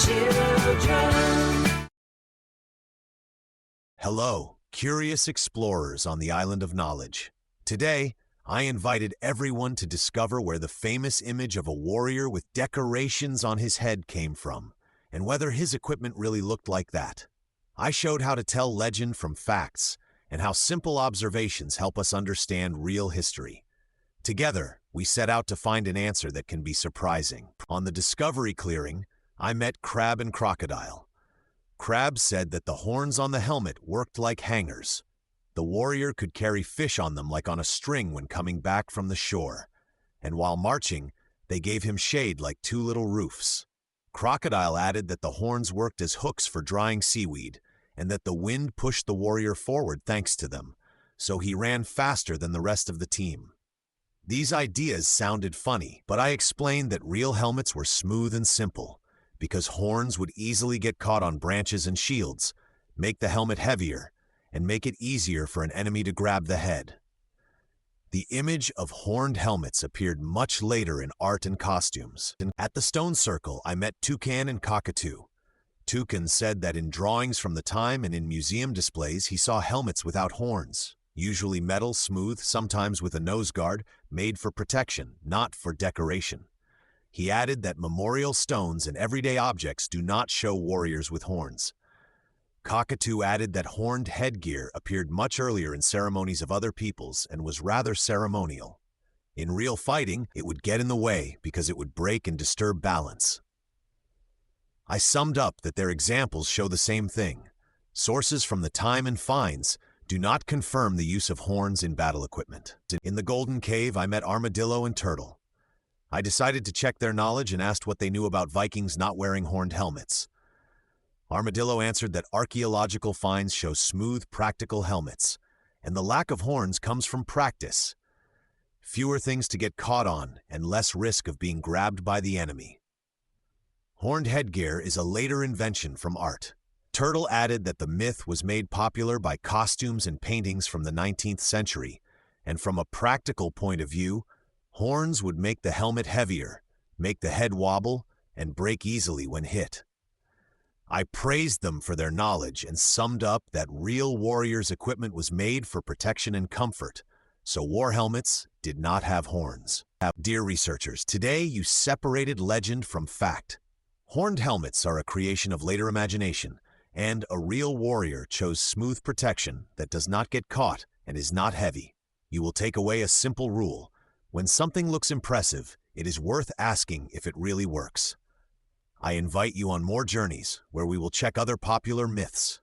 children. Hello, curious explorers on the island of knowledge. Today, I invited everyone to discover where the famous image of a warrior with decorations on his head came from, and whether his equipment really looked like that. I showed how to tell legend from facts, and how simple observations help us understand real history. Together, we set out to find an answer that can be surprising. On the Discovery Clearing, I met Crab and Crocodile. Crab said that the horns on the helmet worked like hangers. The warrior could carry fish on them like on a string when coming back from the shore, and while marching, they gave him shade like two little roofs. Crocodile added that the horns worked as hooks for drying seaweed, and that the wind pushed the warrior forward thanks to them, so he ran faster than the rest of the team. These ideas sounded funny, but I explained that real helmets were smooth and simple, because horns would easily get caught on branches and shields, make the helmet heavier, and make it easier for an enemy to grab the head. The image of horned helmets appeared much later in art and costumes. At the Stone Circle, I met Toucan and Cockatoo. Toucan said that in drawings from the time and in museum displays he saw helmets without horns, usually metal, smooth, sometimes with a nose guard, made for protection, not for decoration. He added that memorial stones and everyday objects do not show warriors with horns. Cockatoo added that horned headgear appeared much earlier in ceremonies of other peoples and was rather ceremonial. In real fighting, it would get in the way because it would break and disturb balance. I summed up that their examples show the same thing. Sources from the time and finds do not confirm the use of horns in battle equipment. In the Golden Cave, I met Armadillo and Turtle. I decided to check their knowledge and asked what they knew about Vikings not wearing horned helmets. Armadillo answered that archaeological finds show smooth, practical helmets, and the lack of horns comes from practice. Fewer things to get caught on and less risk of being grabbed by the enemy. Horned headgear is a later invention from art. Turtle added that the myth was made popular by costumes and paintings from the 19th century, and from a practical point of view, horns would make the helmet heavier, make the head wobble, and break easily when hit. I praised them for their knowledge and summed up that real warriors' equipment was made for protection and comfort, so war helmets did not have horns. Dear researchers, today you separated legend from fact. Horned helmets are a creation of later imagination, and a real warrior chose smooth protection that does not get caught and is not heavy. You will take away a simple rule. When something looks impressive, it is worth asking if it really works. I invite you on more journeys where we will check other popular myths.